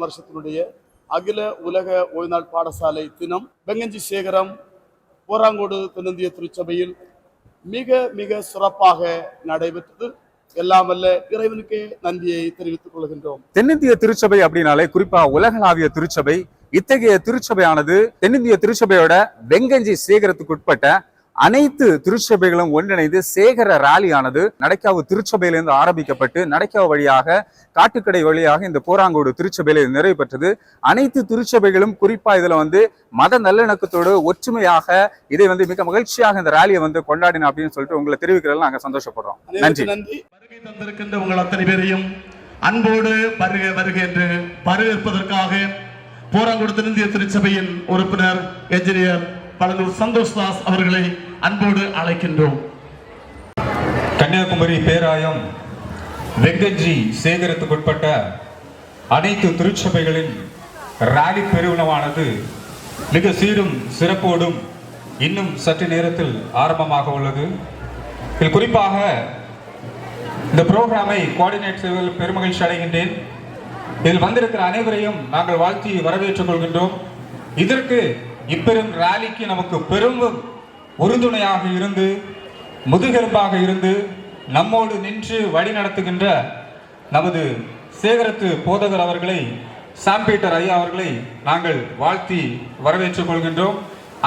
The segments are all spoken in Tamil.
வருஷத்தினுடைய அகில உலக ஓய்நாள் பாடசாலை தினம் வெங்கஞ்சி சேகரம் போராங்கோடு தென்னிந்திய திருச்சபையில் மிக மிக சிறப்பாக நடைபெற்றது. எல்லாம் வல்ல இறைவனுக்கு நன்றியை தெரிவித்துக் கொள்கின்றோம். தென்னிந்திய திருச்சபை அப்படின்னாலே குறிப்பா உலகளாவிய திருச்சபை. இத்தகைய திருச்சபையானது தென்னிந்திய திருச்சபையோட வெங்கஞ்சி சேகரத்துக்கு உட்பட்ட அனைத்து திருச்சபைகளும் ஒன்றிணைந்து சேகர ராலியானது நடைக்காவு திருச்சபையிலிருந்து ஆரம்பிக்கப்பட்டு நடைக்காவு வழியாக காட்டுக்கடை வழியாக இந்த போராங்கோடு திருச்சபையில நிறைவு பெற்றது. அனைத்து திருச்சபைகளும் குறிப்பா இதுல மத நல்லிணக்கத்தோடு ஒற்றுமையாக இதை மிக மகிழ்ச்சியாக இந்த ராலியை கொண்டாடின அப்படின்னு சொல்லிட்டு உங்களை தெரிவிக்கிறதுல நாங்க சந்தோஷப்படுறோம். நன்றி. வருகை தந்திருக்கின்ற உங்கள் அத்தனை பேரையும் அன்போடு வருக வருக என்று வரவேற்பதற்காக போராங்கோடு தென்னிந்திய திருச்சபையின் உறுப்பினர் என்ஜினியர் பழனூர் சந்தோஷ் தாஸ் அவர்களை அன்போடு அழைக்கின்றோம். கன்னியாகுமரி பேராயம் வெங்கஞ்சி சேகரத்துக்குட்பட்ட அனைத்து திருச்சபைகளின் ராலி பெருவிழாவானது மிக சீரும் சிறப்போடும் இன்னும் சற்று நேரத்தில் ஆரம்பமாக உள்ளது. இதில் குறிப்பாக இந்த புரோகிராமை கோஆர்டினேட் செய்வதில் பெருமகிழ்ச்சி அடைகின்றேன். இதில் வந்திருக்கிற அனைவரையும் நாங்கள் வாழ்த்தி வரவேற்றுக் கொள்கின்றோம். இதற்கு இப்பெரும் ராலிக்கு நமக்கு பெரும் உறுதுணையாக இருந்து முதுகெலும்பாக இருந்து நம்மோடு நின்று வழி நடத்துகின்ற நமது சேகரத்து போதகர் அவர்களை, சாம் பீட்டர் ஐயா அவர்களை நாங்கள் வாழ்த்தி வரவேற்றுக் கொள்கின்றோம்.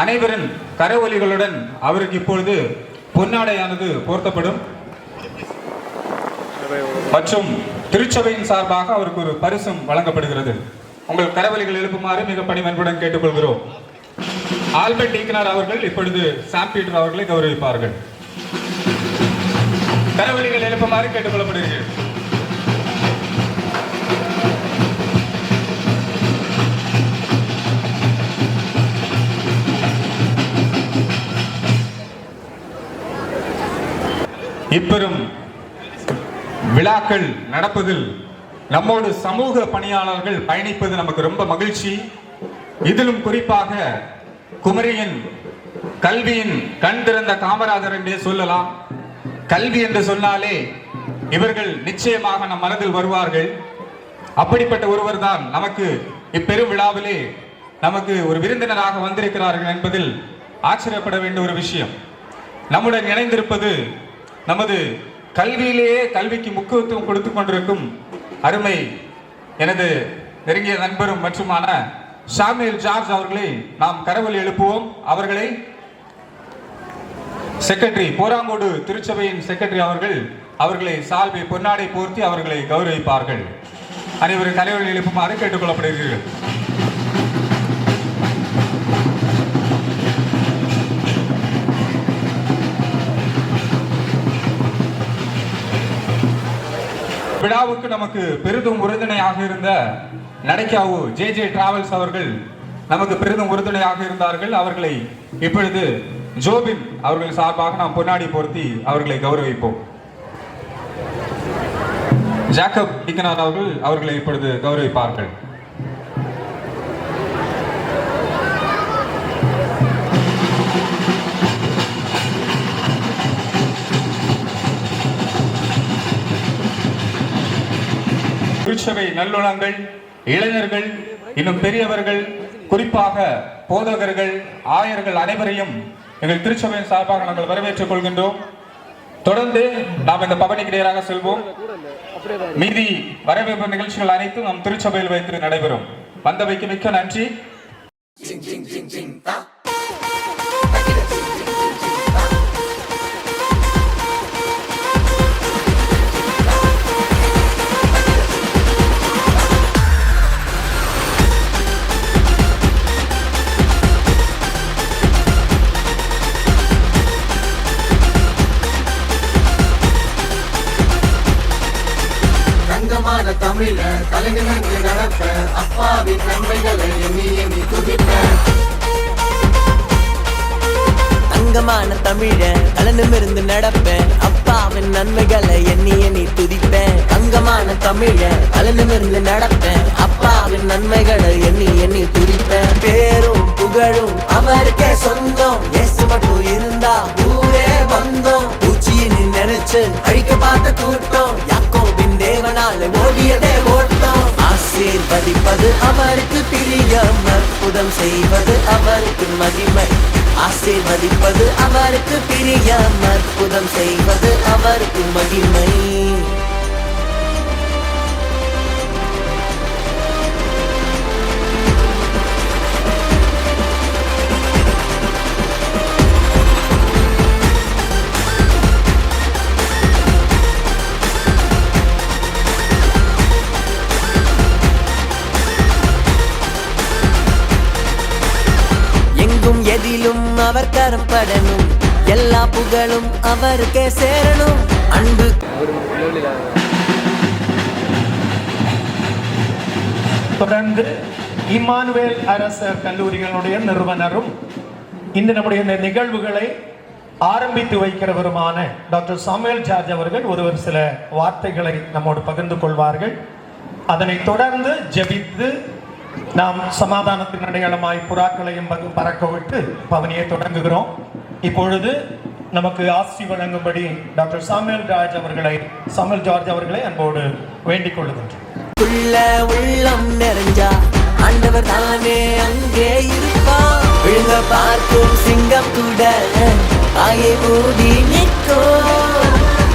அனைவரின் கரவொலிகளுடன் அவருக்கு இப்பொழுது பொன்னாடையானது போர்த்தப்படும் மற்றும் திருச்சபையின் சார்பாக அவருக்கு ஒரு பரிசும் வழங்கப்படுகிறது. உங்கள் கரவொலிகள் எழுப்புமாறு மிக பணிவன்புடன் கேட்டுக்கொள்கிறோம். ஆல்பர்ட் டீக்கனார் அவர்கள் இப்பொழுது சாம் பீட்டர் அவர்களை கௌரவிப்பார்கள். கரவொலிகள் எழுப்புமாறு கேட்டுக்கொள்ளப்படுகிறது. இப்பெரும் விழாக்கள் நடப்பதில் நம்மோடு சமூக பணியாளர்கள் பயணிப்பது நமக்கு ரொம்ப மகிழ்ச்சி. இதிலும் குறிப்பாக குமரியின் கல்வியின் கண் திறந்த காமராஜர் என்றே சொல்லலாம். கல்வி என்று சொன்னாலே இவர்கள் நிச்சயமாக நம் மனதில் வருவார்கள். அப்படிப்பட்ட ஒருவர் தான் நமக்கு இப்பெரும் விழாவிலே நமக்கு ஒரு விருந்தினராக வந்திருக்கிறார்கள் என்பதில் ஆச்சரியப்பட வேண்டிய ஒரு விஷயம். நம்முடன் இணைந்திருப்பது நமது கல்வியிலேயே கல்விக்கு முக்கியத்துவம் கொடுத்து கொண்டிருக்கும் அருமை எனது நெருங்கிய நண்பரும் மற்றுமான ஷாமில் ஜார்ஜ் அவர்களை நாம் கரவொலி எழுப்புவோம். அவர்களை செக்ரட்டரி போராங்கோடு திருச்சபையின் செக்ரட்டரி அவர்களை சால்வை பொன்னாடை போர்த்தி அவர்களை கௌரவிப்பார்கள். அனைவரும் கரவொலி எழுப்புமாறு கேட்டுக்கொள்ளப்படுகிறீர்கள். விழாவுக்கு நமக்கு பெரிதும் உறுதுணையாக இருந்த நடைக்காவு ஜே டிராவல்ஸ் அவர்கள் நமக்கு பெரிதும் உறுதுணையாக இருந்தார்கள். அவர்களை இப்பொழுது ஜோபின் அவர்கள் சார்பாக நாம் பொன்னாடி பொருத்தி அவர்களை கௌரவிப்போம். ஜாக்கப் டிக்கனார் அவர்களை இப்பொழுது கௌரவிப்பார்கள். திருச்சபை நல்லுணங்கள், இளைஞர்கள், இன்னும் பெரியவர்கள், குறிப்பாக போதகர்கள், ஆயர்கள் அனைவரையும் எங்கள் திருச்சபையின் சார்பாக நாங்கள் வரவேற்றுக் கொள்கின்றோம். தொடர்ந்து நாம் இந்த பவனிக்கு நேராக செல்வோம். மீதி வரவேற்பு நிகழ்ச்சிகள் அனைத்தும் நம் திருச்சபையில் வைத்து நடைபெறும். வந்தவைக்கு மிக்க நன்றி. தமிழ கலைஞர்கள் நடப்ப அப்பாவின் நன்மைகளை எண்ணி எண்ணி துதிப்ப தங்கமான தமிழ கலனுமிருந்து நடப்பேன் அப்பாவின் நன்மைகளை எண்ணி எண்ணி துதிப்பேன் தங்கமான தமிழ கலனுமிருந்து நடப்பேன் அப்பாவின் நன்மைகளை எண்ணி எண்ணி துதிப்பேன் பேரும் புகழும் அவருக்கே சொந்தம் இயேசு மட்டும் இருந்தா ஊரே வந்தோம் பூச்சின்னு நினைச்சு அழிக்க பார்த்த கூட்டம் யாக்கோபின் தேவனால ஓடியதே ஓட்டம் ஆசீர்வதிப்பது அவருக்கு பிரியம் அற்புதம் செய்வது அவருக்கு மகிமை ஆசீர்வதிப்பது அவருக்கு பிரியம் அற்புதம் செய்வது அவருக்கு மகிமை எதிலும் அவர் கரம் படணும் எல்லா புகழும் அவருக்கே சேரணும் அன்பு தொடர்ந்து இம்மானுவேல் அரசர் கல்லூரிகளுடைய நிறுவனரும் இந்த நம்முடைய இந்த நிகழ்வுகளை ஆரம்பித்து வைக்கிறவருமான டாக்டர் சாமுவேல் ஜார்ஜ் அவர்கள் ஒரு சில வார்த்தைகளை நம்மோடு பகிர்ந்து கொள்வார்கள். அதனைத் தொடர்ந்து ஜெபித்து நாம் சமாதானத்தின் அடையாளமாய் புறாக்களையும் பறக்க விட்டு பவனியை தொடங்குகிறோம். இப்பொழுது நமக்கு ஆசி வழங்கும்படி டாக்டர் சாமுவேல் ஜார்ஜ் அவர்களை அன்போடு வேண்டிக் கொள்ளுகின்றோம். உள்ளம் நிறைஞ்சா ஆண்டவர் தானே அங்கே இருப்பா விழுங்க பார்க்கும் சிங்கம் கூட ஆயை மூடி நிற்கும்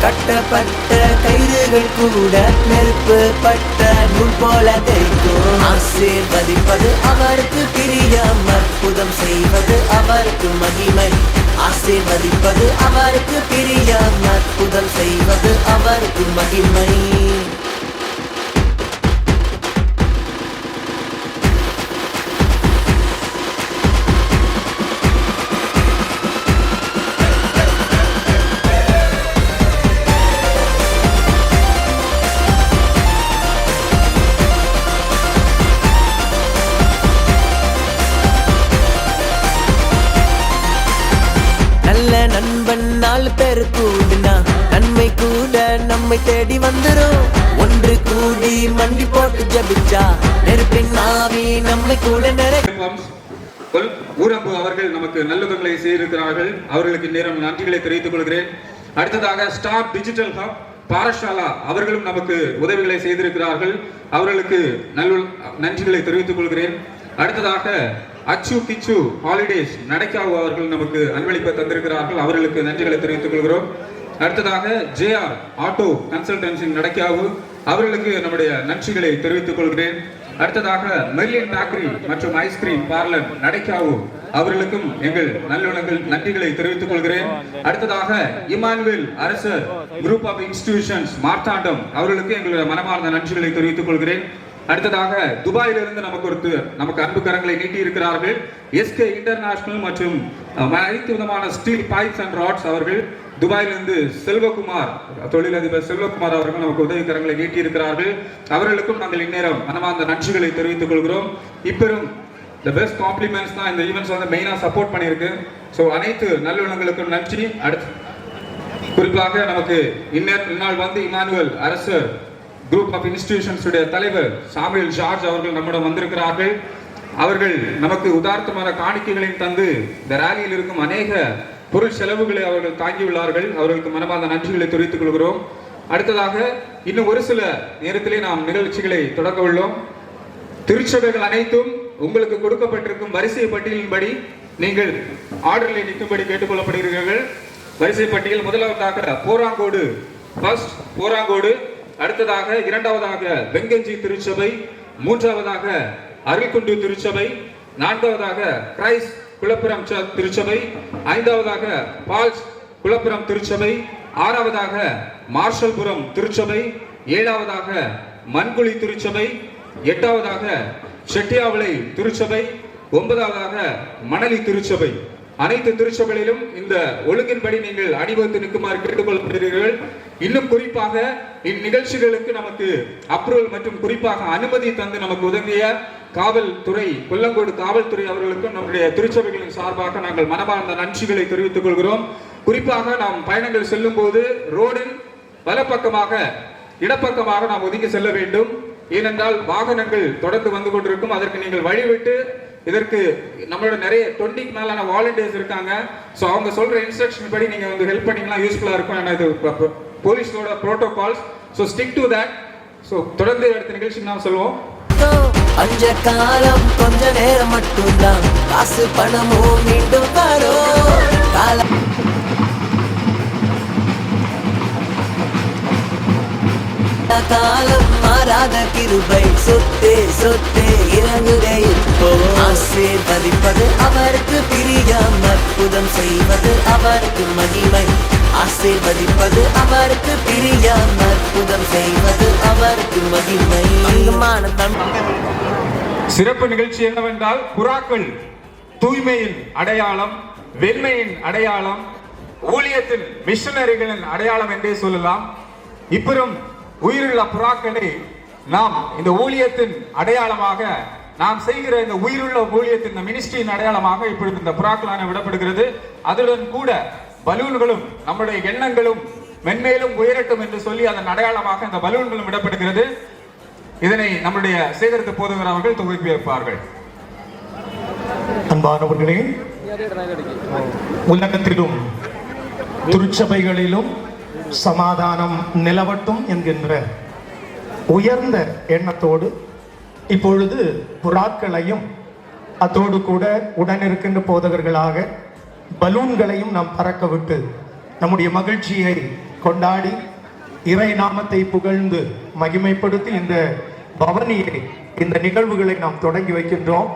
கட்டப்பட்ட கயிறுகள் கூட நெருப்பு பட்ட நூல் போல தெரிக்கும் ஆசீர்வதிப்பது அவருக்கு பிரியம் அற்புதம் செய்வது அவருக்கு மகிமை ஆசீர்வதிப்பது அவருக்கு பிரியம் அற்புதம் செய்வது அவருக்கு மகிமை நண்பன் 4 பேரு கூடுனா நன்மை கூட நம்மை தேடி வந்துரும் ஒன்று கூடி மண்டி போட்டு ஜபிச்சா நெருப்பின் ஆவி நம்மை கூட ஊரம்பு அவர்கள் நமக்கு நல்லுதங்களை செய்திருக்கிறார்கள். அவர்களுக்கு நேரம் நன்றிகளை தெரிவித்துக் கொள்கிறேன். அடுத்ததாக ஸ்டார் டிஜிட்டல் ஹப் பாரஷாலா அவர்களும் நமக்கு உதவிகளை செய்திருக்கிறார்கள். அவர்களுக்கு நன்றிகளை தெரிவித்துக் கொள்கிறேன். அடுத்ததாக அச்சு கிச்சு ஹாலிடேஸ் நடைக்காவு அவர்கள் நமக்கு அன்பளிப்பை தந்திருக்கிறார்கள். அவர்களுக்கு நன்றிகளை தெரிவித்துக் கொள்கிறோம். அடுத்ததாக ஜேஆர் ஆட்டோ கன்சல்டன்சி நடைக்காவு அவர்களுக்கு நம்முடைய நன்றிகளை தெரிவித்துக் கொள்கிறேன். அடுத்ததாக மெர்லின் பேக்கரி மற்றும் ஐஸ்கிரீம் பார்லர் நடைக்காவு அவர்களுக்கும் எங்கள் நல்லுணங்கள் நன்றிகளை தெரிவித்துக் கொள்கிறேன். அடுத்ததாக இம்மானுவேல் அரசர் குரூப் ஆஃப் இன்ஸ்டிடியூஷன்ஸ் மார்த்தாண்டம் அவர்களுக்கு எங்களுடைய மனமார்ந்த நன்றிகளை தெரிவித்துக் கொள்கிறேன். அடுத்ததாக துபாயிலிருந்து நமக்கு அன்பு கரங்களை நீட்டி இருக்கிறார்கள். எஸ்கே இன்டர்நேஷனல் மற்றும் அனைத்து விதமான ஸ்டீல் பைப்ஸ் அண்ட் ராட்ஸ் அவர்கள் துபாயிலிருந்து செல்வகுமார் தொழிலதிபர் செல்வகுமார் அவர்கள் நமக்கு உதவி கரங்களை நீட்டி இருக்கிறார்கள். அவர்களுக்கும் நாங்கள் இந்நேரம் மனமார்ந்த நன்றிகளை தெரிவித்துக் கொள்கிறோம். இப்பெரும் the best compliments தான் இந்த ஈவென்ட்ஸ் வந்து மெயினா சப்போர்ட் பண்ணியிருக்கு. ஸோ அனைத்து நல்லுணங்களுக்கும் நன்றி. அடுத்து குறிப்பாக நமக்கு இந்நாள் வந்து இம்மானுவேல் அரசர் குரூப் ஆஃப் இன்ஸ்டிடியூஷன்ஸ் உடைய தலைவர் சாமுவேல் ஜார்ஜ் அவர்கள் நம்மிடம் வந்திருக்கிறார்கள். அவர்கள் நமக்கு உதார்த்தமான காணிக்கைகளையும் தந்து இந்த ராலியில் இருக்கும் அநேக பொருள் செலவுகளை அவர்கள் தாங்கியுள்ளார்கள். அவர்களுக்கு மனமார்ந்த நன்றிகளை தெரிவித்துக் கொள்கிறோம். அடுத்ததாக இன்னும் ஒரு சில நேரத்திலே நாம் நிகழ்ச்சிகளை தொடங்க உள்ளோம். திருச்சபைகள் அனைத்தும் உங்களுக்கு கொடுக்கப்பட்டிருக்கும் வரிசை பட்டியலின்படி நீங்கள் ஆர்டரில் நிற்கும்படி கேட்டுக்கொள்ளப்படுகிறீர்கள். வரிசை பட்டியல் முதலாவதாக போராங்கோடு ஃபர்ஸ்ட் போராங்கோடு, அடுத்ததாக இரண்டாவதாக வெங்கஞ்சி திருச்சபை, மூன்றாவதாக அருள்குண்டு திருச்சபை, நான்காவதாக கிரைஸ்ட் குளப்புரம் திருச்சபை, ஐந்தாவதாக பால்ஸ் குளப்புரம் திருச்சபை, ஆறாவதாக மார்ஷல்புரம் திருச்சபை, ஏழாவதாக மண்குழி திருச்சபை, எட்டாவதாக செட்டியாவளை திருச்சபை, ஒன்பதாவதாக மணலி திருச்சபை. அனைத்து திருச்சபைகளிலும் இந்த ஒழுங்கின்படி நீங்கள் அணிவகுத்து நிற்குமாறு கேட்டுக்கொள்ளப்படுகிறீர்கள். இன்னும் குறிப்பாக இந்நிகழ்ச்சிகளுக்கு நமக்கு அப்ரூவல் மற்றும் குறிப்பாக அனுமதி தந்து நமக்கு உதவிய காவல்துறை, கொல்லங்கோடு காவல்துறை அவர்களுக்கும் நம்முடைய திருச்சபைகளின் சார்பாக நாங்கள் மனமார்ந்த நன்றிகளை தெரிவித்துக் கொள்கிறோம். குறிப்பாக நாம் பயணங்கள் செல்லும் போது ரோடின் வலப்பக்கமாக இடப்பக்கமாக நாம் ஒதுங்கி செல்ல வேண்டும். ஏனென்றால் வாகனங்கள் தொடர்ந்து வந்து கொண்டிருக்கும். அதற்கு நீங்கள் வழிவிட்டு, இதற்கு நம்மளோட நிறைய 20க்கு மேலான வாலண்டியர்ஸ் இருக்காங்க. ஸோ அவங்க சொல்ற இன்ஸ்ட்ரக்ஷன் படி நீங்க வந்து ஹெல்ப் பண்ணீங்கன்னா யூஸ்ஃபுல்லா இருக்கும். ஏன்னா இது போலீஸோட protocols. So stick to that. So தொடர்ந்து அடுத்த நிகழ்ச்சிக்கு நாம் சொல்லுவோம். பஞ்ச காலம் கொஞ்ச நேரம் மட்டும்தான், காசு பணமும் மீண்டும் வரும். காலம் மாறாத கிருபை சொத்தே சொத்தே இறங்குதே இப்போ. ஆசீர்வதிப்பது அவருக்கு பிரியம், அற்புதம் செய்வது அவருக்கு மகிமை. ஆசீர்வதிப்பது அவருக்கு பிரியம், அற்புதம் செய்வது அவருக்கு மகிமை. சிறப்பு நிகழ்ச்சி என்னவென்றால், புறாக்கள் தூய்மையின் அடையாளம், வெண்மையின் அடையாளம், ஊழியத்தின் மிஷனரிகளின் அடையாளம் என்றே சொல்லலாம். இப்புறம் உயிருள்ள புறாக்களை நாம் இந்த ஊழியத்தின் அடையாளமாக, நாம் செய்கிற இந்த உயிருள்ள ஊழியத்தின் மினிஸ்ட்ரியின் அடையாளமாக இப்பொழுது இந்த புறாக்களான விடப்படுகிறது. அதுடன் கூட பலூன்களும், நம்முடைய எண்ணங்களும் மென்மேலும் உயரட்டும் என்று சொல்லி அதன் அடையாளமாக இந்த பலூன்களும் விடப்படுகிறது. இதனை நம்முடைய சேகரித்து போதுகிற அவர்கள் துவக்கி வைப்பார்கள். அன்பானவர்களே, உலகத்திலும் திருச்சபைகளிலும் சமாதானம் நிலவட்டும் என்கின்ற உயர்ந்த எண்ணத்தோடு இப்பொழுது புறாக்களையும் அதோடு கூட உடனிருக்கின்ற போதகர்களாக பலூன்களையும் நாம் பறக்க விட்டு நம்முடைய மகிழ்ச்சியை கொண்டாடி இறை நாமத்தை புகழ்ந்து மகிமைப்படுத்தி இந்த பவனியை, இந்த நிகழ்வுகளை நாம் தொடங்கி வைக்கின்றோம்.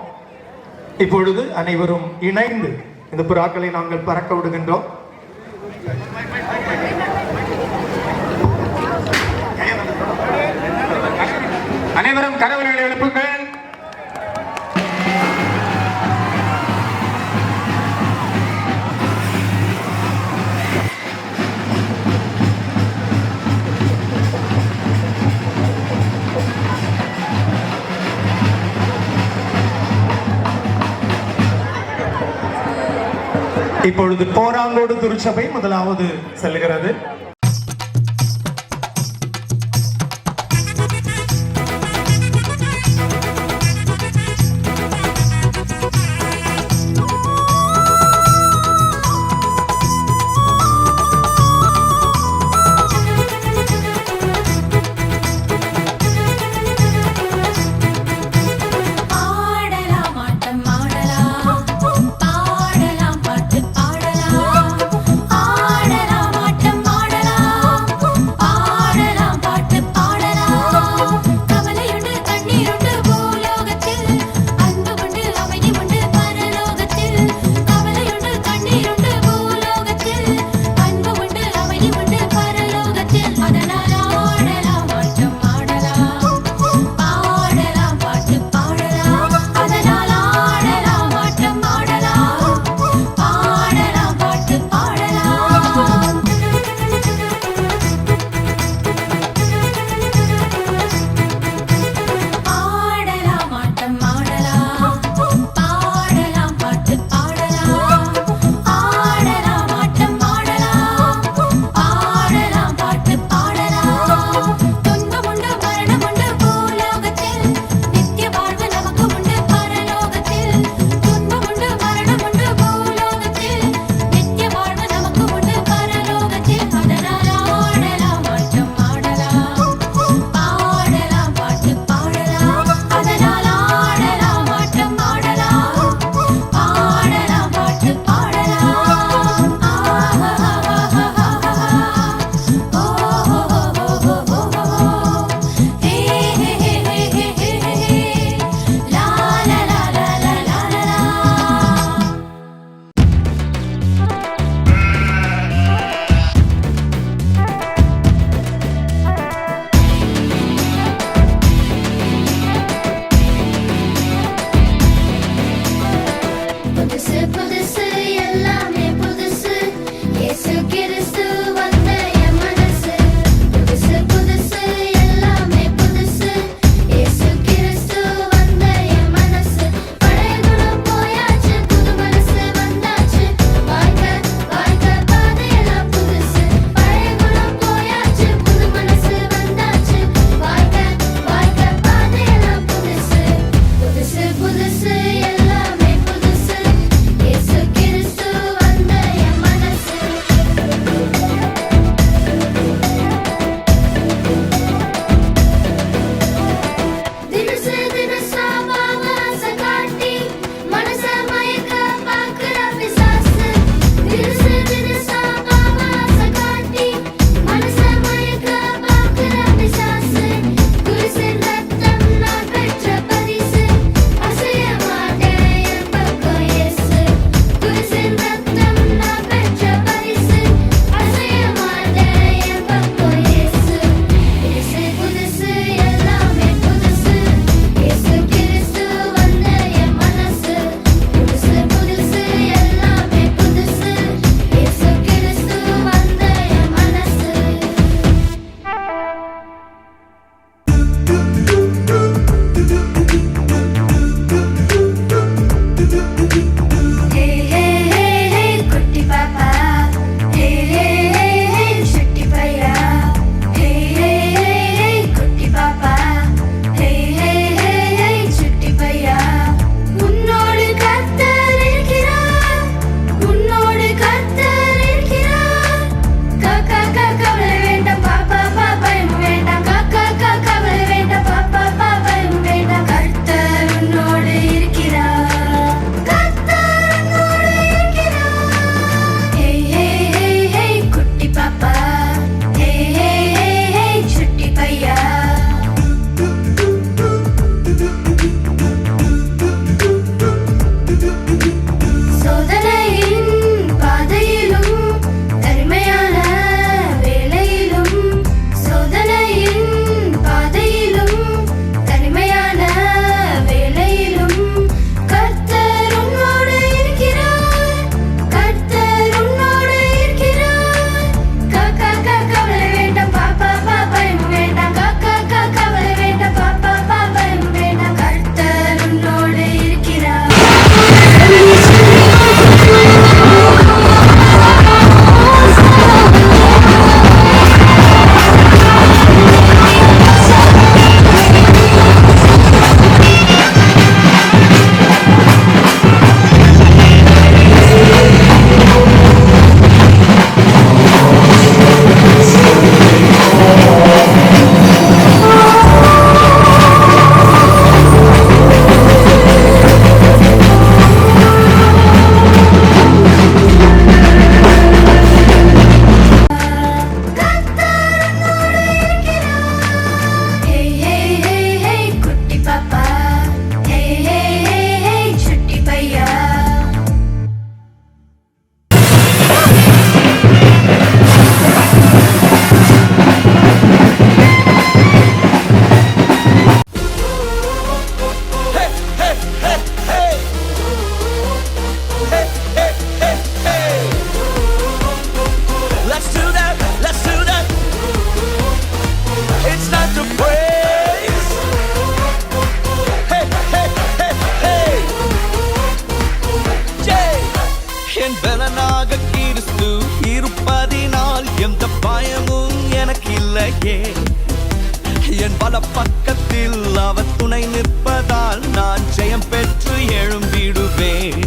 இப்பொழுது அனைவரும் இணைந்து இந்த புறாக்களை நாங்கள் பறக்க விடுகின்றோம். அனைவரும் கரவொலிகளை எழுப்புங்கள். இப்பொழுது போராங்கோடு திருச்சபை முதலாவது செல்கிறது. ஆடலாம் ஆட்டம் ஆடலாம் பலனாக கிறிஸ்து இருப்பதினால் எந்த பயமும் எனக்கு இல்லையே. என் பல பக்கத்தில் அவர் துணை நிற்பதால் நான் ஜெயம் பெற்று எழும்பிடுவேன்.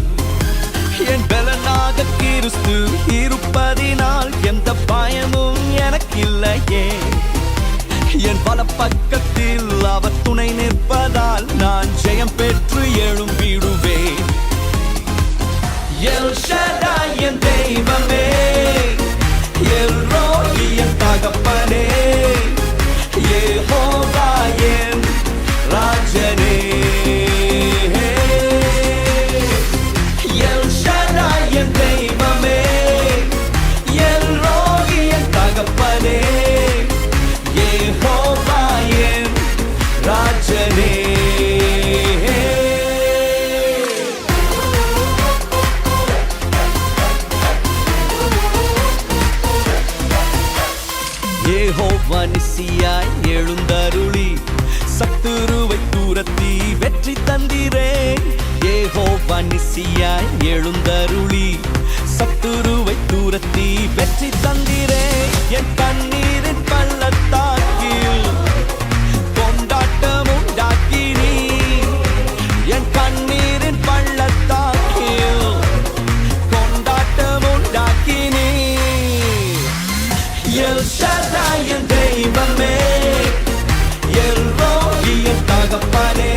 என் பலனாக கிறிஸ்து இருப்பதினால் எந்த பயமும் எனக்கு இல்லையே. என் பல பக்கத்தில் அவர் துணை நிற்பதால் நான் ஜெயம் பெற்று எழும்பிடுவேன். எல் ஷடாய் என் தெய்வமே, எல் ரோயி என் தகப்பனே, யெகோவா என் ராஜனே. எல் ஷடாய் என் தெய்வமே, எல் ரோயி என் தகப்பனே, யெகோவா என் ராஜனே. யெகோவா நிசியாய் எழுந்தருளி சத்துருவை தூரத்தி வெற்றி தந்திரே. யெகோவா நிசியாய் எழுந்தருளி சத்துருவை தூரத்தி வெற்றி தந்திரே. என் கண்ணீரின் பள்ளத்தாக்கில் கொண்டாட்டம் உண்டாக்கினீ. என் கண்ணீரின் பள்ளத்தாக்கில் கொண்டாட்டம் உண்டாக்கினீ. எல் ஷடாய் என் தெய்வமே, எல் ரோயி என் தகப்பனே,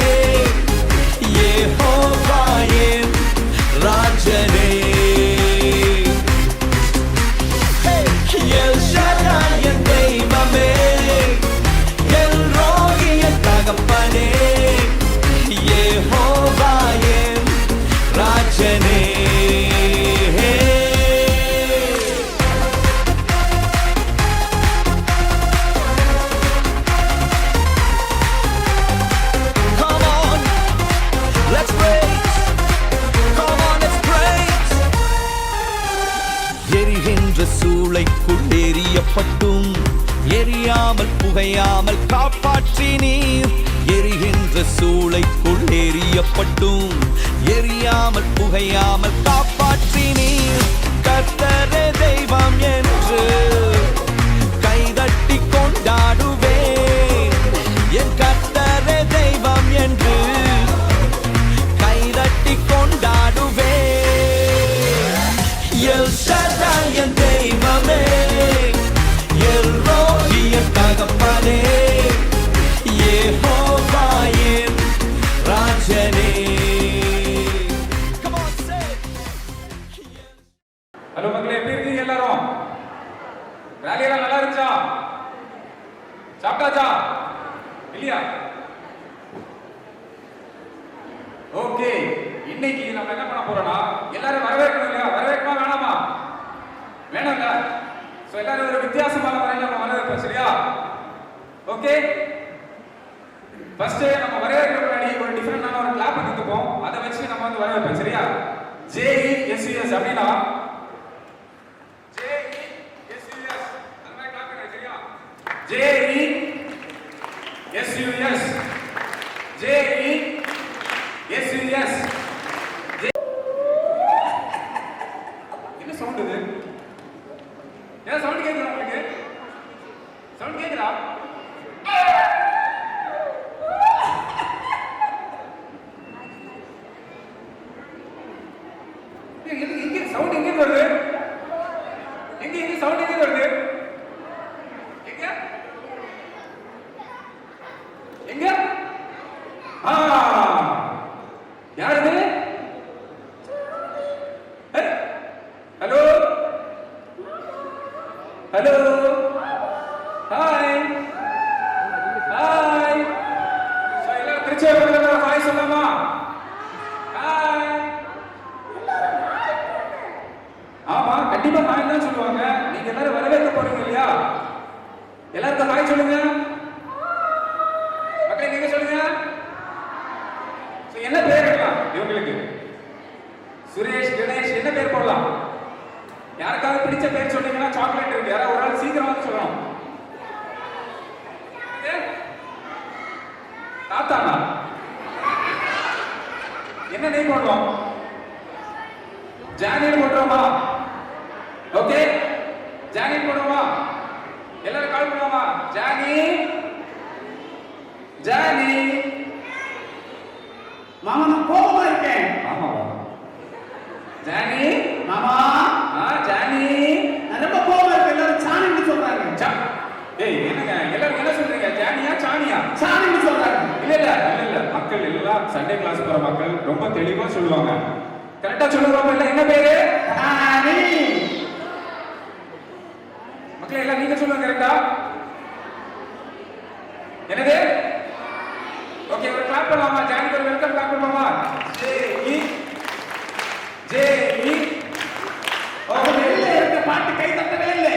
யெகோவா என் ராஜனே. எல் ஷடாய் என் தெய்வமே, எல் ரோயி என் தகப்பனே, யெகோவா என் ராஜனே. Come on, let's praise. Come on, let's praise. எரிகின்ற சூளைக்குள் எரியப்பட்டும் எரியாமல் புகையாமல் காப்பாற்றினீர். எரிகின்ற சூளைக்குள் எரியப்பட்டும் எரியாமல் புகையாமல் காப்பாற்றினீர். கர்த்தரே தெய்வம் என்று கைதட்டி கொண்டாடுவேன். என் கர்த்தரே தெய்வம் என்று கைதட்டி கொண்டாடுவேன். எல் ஷடாய் என் தெய்வமே, எல் ரோயி என் தகப்பனே, யெகோவா என் ராஜனே. Come on, say. ஹலோ மக்களே, எப்படி இருக்கீங்க எல்லாரும்? வேலையெல்லாம் நல்லா இருந்துச்சா? சாப்பிட்டாச்சா இல்லையா? ஓகே, இன்னைக்கு நம்ம என்ன பண்ண போறோம்னா எல்லாரும் வரவேற்கணும் இல்லையா? வரவேற்கமா வேணாமா? வேணும்ல. சோ எல்லாரும் ஒரு வித்தியாசமான முறையில் நம்ம வரவேற்போம், சரியா? ஓகே, ஃபர்ஸ்ட் நம்ம வரவேற்க முன்னாடி ஒரு டிஃபரெண்டான ஒரு கிளாப் கொடுத்துப்போம். அதை வச்சு நம்ம வந்து வரவேற்போம், சரியா? JESUS அப்படின்னா JESUS அந்த மாதிரி கிளாப் பண்ணுங்க, சரியா? JESUS JESUS. என்ன சவுண்ட் இது? என்ன சவுண்ட் கேக்குதா உங்களுக்கு? சவுண்ட் கேக்குதா? எங்க சவுண்ட் எங்க வருது? எங்க சவுண்ட் எங்க வருது? எங்க எங்க? யார் இது? Hello hello, hi hi. எல்லாரும் திருச்சியா ஹாய் சொல்லாமா? ஹாய். ஆமா, கண்டிப்பா ஹாய் தான் சொல்லுவாங்க. நீங்க எல்லாரும் வரவேற்க போறீங்க இல்லையா? எல்லாருக்கும் ஹாய் சொல்லுங்க. மக்களே நீங்க சொல்லுங்க. என்ன பேர் வைக்கலாம் இவங்களுக்கு? சுரேஷ், கணேஷ், என்ன பேர் போடலாம்? யாருக்காவது பிடிச்ச பேர் சொன்னீங்கன்னா சாக்லேட் இருக்கு. யாராவது ஒரு ஆள் சீக்கிரம் வந்து சொல்லணும். தாத்தானா? என்ன நேம் போடலாம்? ஜானி போட்டுருமா? ஓகே, ஜானி போடுவோமா? எல்லாரும் கால் பண்ணுவோமா? Johnny, Johnny. மாமா நான் கோபமா இருக்கேன். ஆமாவா? ஜானி மாமா ஜானி நான் ரொம்ப கோபமா இருக்கேன். எல்லாரும் சாணின்னு சொல்றாங்க. ஏய் என்னங்க எல்லாரும் என்ன சொல்றீங்க? ஜானியா சாணியா? சாணின்னு சொல்றாங்க. இல்ல மக்கள் எல்லாம் சண்டே கிளாஸ் போற மக்கள் ரொம்ப தெளிவா சொல்லுவாங்க. கரெக்டா சொல்லுவாங்க. இல்ல என்ன பேரு? சாணி. மக்கள் எல்லாம் நீங்க சொல்லுங்க கரெக்டா? என்னது? ஓகே, ஒரு கிளாப் பண்ணலாமா? ஜானிக்கு ஒரு வெல்கம் கிளாப் பண்ணுவோமா? ஜேஇ ஜேஇ. ஓகே, இந்த பாட்டு கை தட்டவே இல்லை.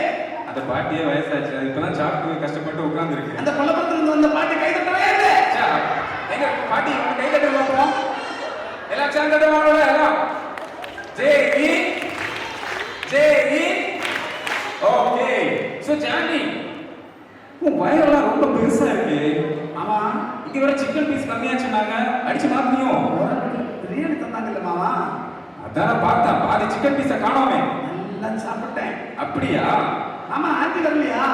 அந்த பாட்டியே வயசாச்சு. அது இப்பதான் சாப்பிட்டு கஷ்டப்பட்டு உட்கார்ந்து இருக்கு. அந்த கொல்லப்புறத்துல இருந்து அந்த பாட்டு கை தட்டவே இல்லை. எங்க பாட்டி கை தட்ட பார்ப்போம். எல்லாம் சேர்ந்து தட்டுவாங்க. எல்லாம் ஜேஇ ஜேஇ. ஓகே, சோ ஜானி உன் வயரெல்லாம் ரொம்ப பெருசா இருக்கு. ஆமா, இங்க வர சிக்கன் பீஸ் கம்மியா சொன்னாங்க. அடிச்சு மாத்தியும் பிரியாணி தந்தாங்கல்ல மாமா, அதான பார்த்தேன். பாதி சிக்கன் பீஸ காணோமே. எல்லாம் சாப்பிட்டேன். அப்படியா? ஆமா, ஆண்டி வரலையா?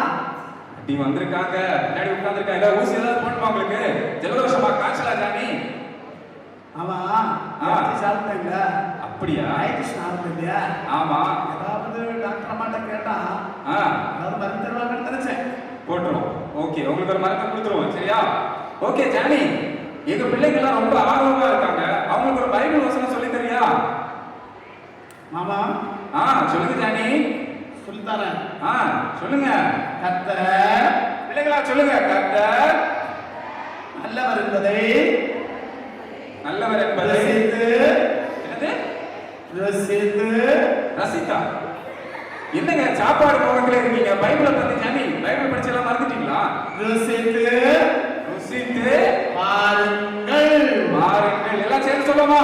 அடி வந்திருக்காங்க, பின்னாடி உட்கார்ந்துருக்காங்க. ஏதாவது ஊசி ஏதாவது போட்டுமா உங்களுக்கு? ஜலதோஷமா காய்ச்சலா ஜானி? ஆமா, சாப்பிட்டாங்க. அப்படியா? இல்லையா? ஆமா. ஏதாவது டாக்டர் அம்மாட்ட கேட்டா ஏதாவது மருந்து தருவாங்கன்னு நினைச்சேன். போட்டுரும். ஓகே, உங்களுக்கு ஒரு மருந்து கொடுத்துருவோம். சரியா? ஓகே ஜானி, எங்க பிள்ளைங்க எல்லாம் ரொம்ப ஆர்வமா இருக்காங்க. அவங்களுக்கு ஒரு பைபிள் வசனம் சொல்லி தரியா? மாமா சொல்லுங்க ஜானி. சொல்லித்தரேன். சொல்லுங்க. கர்த்தர், பிள்ளைங்களா சொல்லுங்க. கர்த்தர் நல்லவர் என்பதை நல்லவர் என்பதை என்னது ரசித்தா. என்னங்க சாப்பாடு போகத்துல இருக்கீங்க? பைபிளை பத்தி ஜானி, பைபிள் படிச்செல்லாம் மறந்துட்டீங்களா? ருசித்து பாருங்கள். பாருங்கள். எல்லாம் சேர்ந்து சொல்லுமா?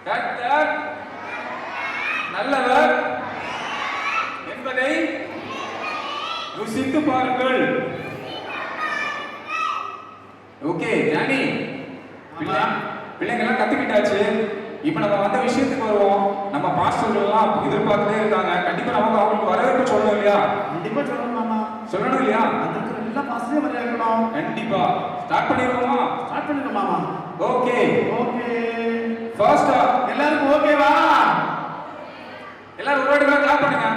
கர்த்தர் நல்லவர் என்பதை ருசித்து பாருங்கள். ஓகே ஜானி, பிள்ளைங்க எல்லாம் கத்துக்கிட்டாச்சு. இப்ப நம்ம வந்த விஷயத்துக்கு வருவோம். நம்ம பாஸ்டர்கள் எல்லாம் எதிர்பார்த்துட்டே இருக்காங்க. கண்டிப்பா நமக்கு அவங்களுக்கு வரவேற்பு சொல்லணும் இல்லையா? கண்டிப்பா சொல்லணும் மாமா. சொல்லணும் இல்லையா? அதுக்கு எல்லா பாஸ்டரையும் வரவேற்கணும். கண்டிப்பா. ஸ்டார்ட் பண்ணிடுவோமா? ஸ்டார்ட் பண்ணிடுவோம் மாமா. Okay okay. ஃபர்ஸ்டா எல்லாருக்கும் ஓகேவா? எல்லாரும் ஒரு வாட்டி கிளாப் பண்ணுங்க.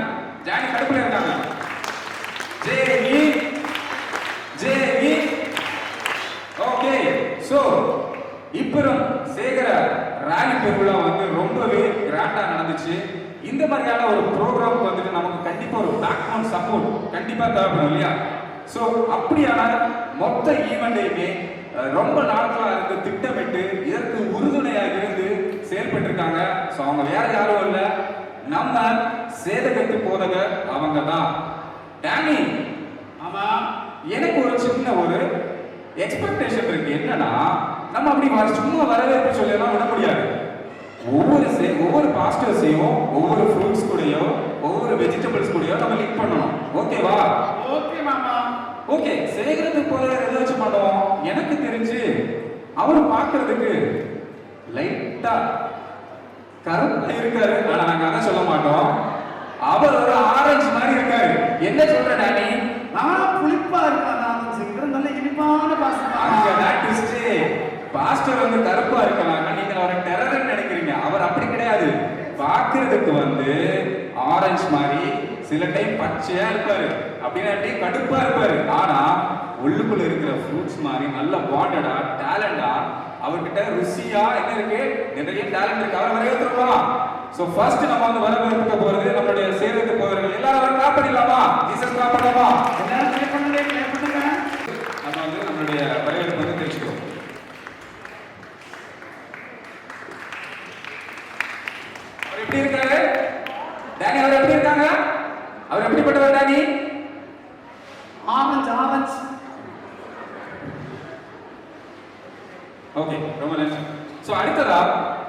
ஜானி கடுப்புல இருக்காங்க. ஜேஇ ஜேஇ. ஓகே, சோ இப்பறம் சேகர ராலி பெருவிழா வந்து ரொம்பவே கிராண்டா நடந்துச்சு. இந்த மாதிரியான ஒரு ப்ரோக்ராம் வந்துட்டு நமக்கு கண்டிப்பா ஒரு பேக்போன் சப்போர்ட் கண்டிப்பா தேவைப்படும் இல்லையா? சோ அப்படியான மொத்த ஈவெண்ட்டையுமே ரொம்ப நாட்களா இருந்து திட்டமிட்டு இதற்கு உறுதுணையாக இருந்து செயல்பட்டு இருக்காங்க. சோ அவங்க வேற யாரும் இல்ல, நம்ம சேதகத்து போதகர் அவங்க தான். டேனி, ஆமா, எனக்கு ஒரு சின்ன ஒரு எக்ஸ்பெக்டேஷன் இருக்கு. என்னன்னா, நம்ம அப்படி சும்மா வரவேற்பு சொல்லலாம் விட முடியாது. ஒவ்வொரு பாஸ்டர்ஸையும் ஒவ்வொரு ஃப்ரூட்ஸ் கூடயோ ஒவ்வொரு வெஜிடபிள்ஸ் கூடயோ நம்ம லிங்க் பண்ணணும். ஓகேவா? ஓகே மாமா. ஓகே, சேகரத்துக்கு போற ஏதாச்சும் பண்ணுவோம். எனக்கு தெரிஞ்சு அவரு பாக்குறதுக்கு லைட்டா கருப்பா இருக்காரு. ஆனா நாங்க அதை சொல்ல மாட்டோம். அவர் ஒரு ஆரஞ்சு மாதிரி இருக்காரு. என்ன சொல்ற டானி? புளிப்பா இருக்காரு. நல்ல இனிப்பான பாஸ்டர் வந்து கருப்பா இருக்கலாம். நீங்க அவரை டெரர் நினைக்கிறீங்க. அவர் அப்படி கிடையாது. பாக்குறதுக்கு வந்து ஆரஞ்சு மாதிரி, சில டைம் பச்சையா இருப்பாரு, அப்படின்னா கடுப்பா இருப்பாரு. ஆனா உள்ளுக்குள்ள இருக்கிற ஃப்ரூட்ஸ் மாதிரி நல்ல பாண்டடா டேலண்டா, அவர்கிட்ட ருசியா என்ன இருக்கு, நிறைய டேலண்ட் இருக்கு. அவர் வரவேற்றுக்கலாம். சோ ஃபர்ஸ்ட் நம்ம வந்து வரவேற்க போறது நம்மளுடைய சேவகத்து போறவர்கள். எல்லாரும் கிளாப் பண்ணிடலாமா? ஜீசஸ் கிளாப் பண்ணலாமா? எல்லாரும் கிளாப் பண்ணுங்க, கிளாப் பண்ணுங்க. நம்ம வந்து நம்மளுடைய வரவேற்பு வந்து தெரிஞ்சுக்கிறோம். அவர் எப்படி இருக்காரு டானி? அவர் எப்படி இருக்காங்க? அவர் எப்படிப்பட்டவர் டானி? ஆரஞ்சு. ஓகே, ரொம்ப நன்றி. சோ அடுத்ததா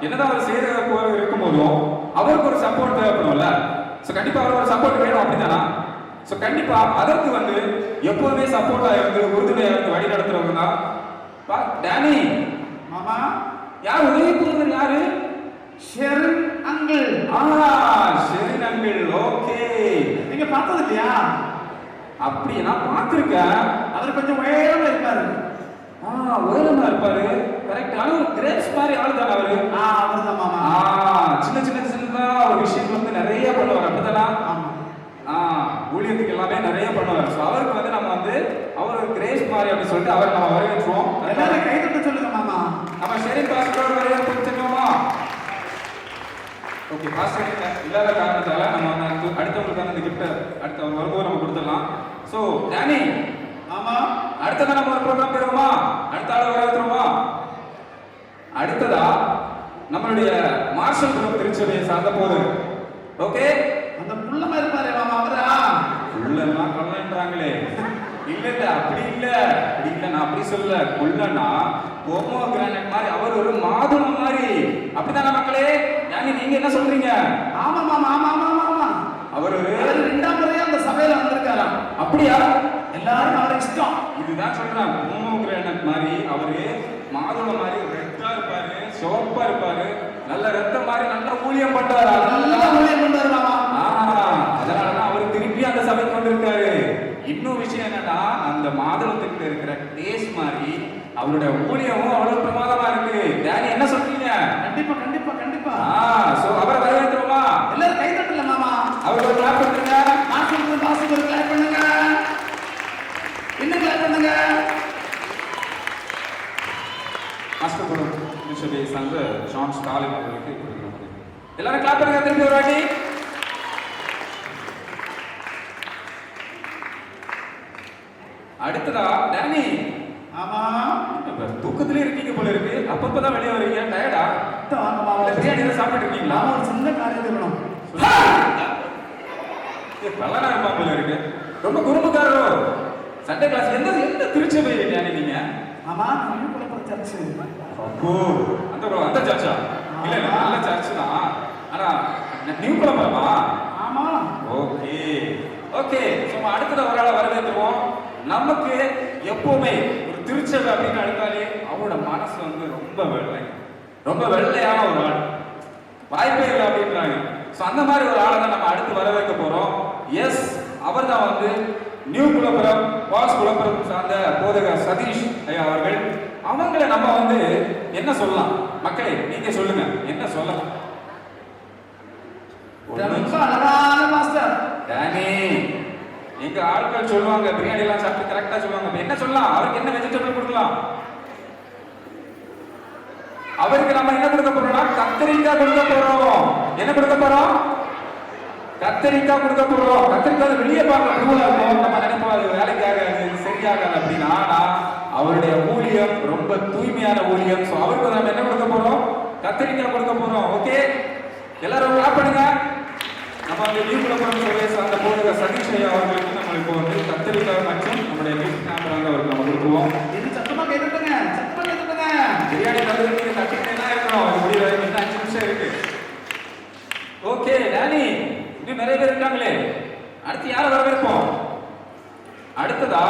என்னதான் அவர் சேர போற இருக்கும்போதும் அவருக்கு ஒரு சப்போர்ட் தேவைப்படும்ல. சோ கண்டிப்பா அவருக்கு ஒரு சப்போர்ட் வேணும், அப்படிதானா? சோ கண்டிப்பா அதற்கு வந்து எப்பவுமே சப்போர்ட்டா இருந்து உறுதுணையா இருந்து வழி நடத்துறவங்க தான் டானி. மாமா, யார் உதவி புரிந்தது? யாரு? Sherin uncle. Sherin uncle. Okay, நீங்க பார்த்தது இல்லையா? அப்படி நான் பார்த்திருக்கேன். அவர் கொஞ்சம் உயரமா இருப்பாரு. உயரமா இருப்பாரு, கரெக்ட். ஆனா ஒரு கிரேப்ஸ் மாதிரி ஆளு தானே அவரு. அவர்தான் மாமா. சின்ன சின்ன சின்னதா ஒரு விஷயங்கள் வந்து நிறைய பண்ணுவார், அப்படிதானா? ஊழியத்துக்கு எல்லாமே நிறைய பண்ணுவார். ஸோ அவருக்கு வந்து நம்ம வந்து அவர் ஒரு கிரேஸ் மாதிரி அப்படின்னு சொல்லிட்டு அவர் நம்ம வரவேற்றுவோம். எல்லாரும் கை தட்ட சொல்லுங்க மாமா. நம்ம ஷெரின் பாஸ்டரோட வரவேற்பு செஞ்சோமா? ஓகே, பாஸ்டர் இல்லாத காரணத்தால நம்ம வந்து அடுத்தவங்களுக்கான இந்த கிஃப்ட் அடுத்த வரும்போது நம்ம கொடுத்துடலாம். ஸோ டேனி, ஆமா, அடுத்ததான் நம்ம ஒரு ப்ரோக்ராம் பெறுவோமா? அடுத்த ஆளை வரவேற்றுவோமா? அடுத்ததா நம்மளுடைய மார்ஷல் குரூப் திருச்சபையை சார்ந்த போது. ஓகே, அந்த புள்ளமா இருப்பாரு மாமா. அவரா புள்ளன்னா கொள்ளன்றாங்களே. இல்ல இல்ல, அப்படி இல்ல, அப்படி இல்ல, நான் அப்படி சொல்ல. கொள்ளனா போமோ கிரானைட் மாதிரி, அவர் ஒரு மாதுளம் மாதிரி, அப்படிதானே மக்களே? நீங்க என்ன சொல்றீங்க? ஆமா மாமா, ஆமா ஆமா ஆமா. அவர் ஒரு 2ஆம் முறையா அந்த சபையில வந்திருக்காராம். அப்படியா? எல்லாரும் அவரை இஷ்டம். இதுதான் சொல்றேன், போமோ கிரானைட் மாதிரி, அவரு மாதுளம் மாதிரி ரெட்டா இருப்பாரு, சிவப்பா இருப்பாரு, நல்ல ரத்தம் மாதிரி நல்ல ஊழியம் பண்றாரு. நல்லா ஊழியம் பண்றாரு மாமா. அதனாலதான் அவர் திருப்பி அந்த சபைக்கு வந்திருக்காரு. இன்னும் விஷயம் என்னன்னா, அந்த மாதுளத்துக்கு இருக்கிற டேஸ்ட் மாதிரி அவருடைய ஊழியமும் அவ்வளவு பிரமாதமா இருக்கு. டேனி, என்ன சொல்றீங்க? கண்டிப்பா கண்டிப்பா கண்டிப்பா. சோ அவரை வரவேற்றுவோமா? எல்லாரும் கை தட்டல மாமா. அவருக்கு ஒரு கிளாப் பண்ணுங்க. மாஸ்டருக்கு பாசுக்கு ஒரு கிளாப் பண்ணுங்க. இன்னும் கிளாப் பண்ணுங்க. மாஸ்டர் குரு திருச்சபையை சார்ந்த ஜான் ஸ்டாலின் அவர்களுக்கு கொடுக்கிறோம். எல்லாரும் கிளாப் பண்ணுங்க திருப்பி ஒரு வாட்டி. அடுத்ததா டேனி. ஆமா, தூக்கத்திலே இருக்கீங்க போல இருக்கு. அப்பப்பதான் வெளியே வரீங்க. டயர்டா? பிரியாணி சாப்பிட்டு இருக்கீங்களா? ஒரு சின்ன காரியம் இருக்கணும். பலனா இருப்பா போல இருக்கு. ரொம்ப குறும்புக்காரோ. சண்டே கிளாஸ் எந்த எந்த திருச்சபை டேனி நீங்க? ஆமா, நம்ம குலப்பற சர்ச். அப்போ அந்த சர்ச்சா? இல்ல இல்ல, நல்ல சர்ச் தான். ஆனா நியூ குலப்பறமா? ஆமா. Okay okay. சோ அடுத்தத ஒரு ஆளை வரவேற்றுவோம். நமக்கு எப்பவுமே ஒரு திருச்சபை அப்படின்னு அழைத்தாலே அவரோட மனசு வந்து ரொம்ப வெள்ளையான ஒரு ஆள், வாய்ப்பே இல்லை அப்படின்றாங்க. ஸோ அந்த மாதிரி ஒரு ஆளை தான் நம்ம அடுத்து வரவேற்க போறோம். எஸ், அவர் தான் வந்து நியூ குலப்புரம் பாஸ் குலப்புரம் சார்ந்த போதகர் சதீஷ் ஐயா அவர்கள். அவங்களை நம்ம வந்து என்ன சொல்லலாம்? மக்களே நீங்க சொல்லுங்க, என்ன சொல்லலாம்? ரொம்ப அழகான மாஸ்டர் டேனி. எங்க ஆட்கள் சொல்லுவாங்க பிரியாணி எல்லாம் சாப்பிட்டு கரெக்டா சொல்லுவாங்க. என்ன சொல்லலாம்? அவருக்கு என்ன வெஜிடபிள் கொடுக்கலாம்? அவருக்கு நம்ம என்ன கொடுக்க போறோம்னா கத்திரிக்காய் கொடுக்க போறோம். என்ன கொடுக்க போறோம்? கத்திரிக்காய் கொடுக்க போறோம். கத்திரிக்காய் வெளியே பார்க்க பூலா இருக்கும், நம்ம நினைப்போம் அது வேலைக்கு ஆகாது, சரியாகாது அப்படின்னு. ஆனா அவருடைய ஊழியம் ரொம்ப தூய்மையான ஊழியம். ஸோ அவருக்கு நம்ம என்ன கொடுக்க போறோம்? கத்திரிக்காய் கொடுக்க போறோம். ஓகே, எல்லாரும் கிளாப் பண்ணுங்க. நம்ம அந்த நியூ குலப்புரம் சபையை சார்ந்த போதகர் சதீஷ் ஐயா அவர்களுக்கு நம்ம இப்போ வந்து கத்திரிக்காய் மற்றும் நம்முடைய கிஃப்ட் கேமராங்க அவருக்கு நம்ம கொடுக்குவோம். இது சத்தமா கேட்டுட்டுங்க, சத்தமா கேட்டுட்டுங்க. பிரியாணி தந்துட்டு கட்டிட்டே தான் இருக்கணும். அது முடிவு இன்னும் 5 நிமிஷம் இருக்கு. ஓகே டேனி, இன்னும் நிறைய பேர் இருக்காங்களே. அடுத்து யாரை வரவேற்போம்? அடுத்ததா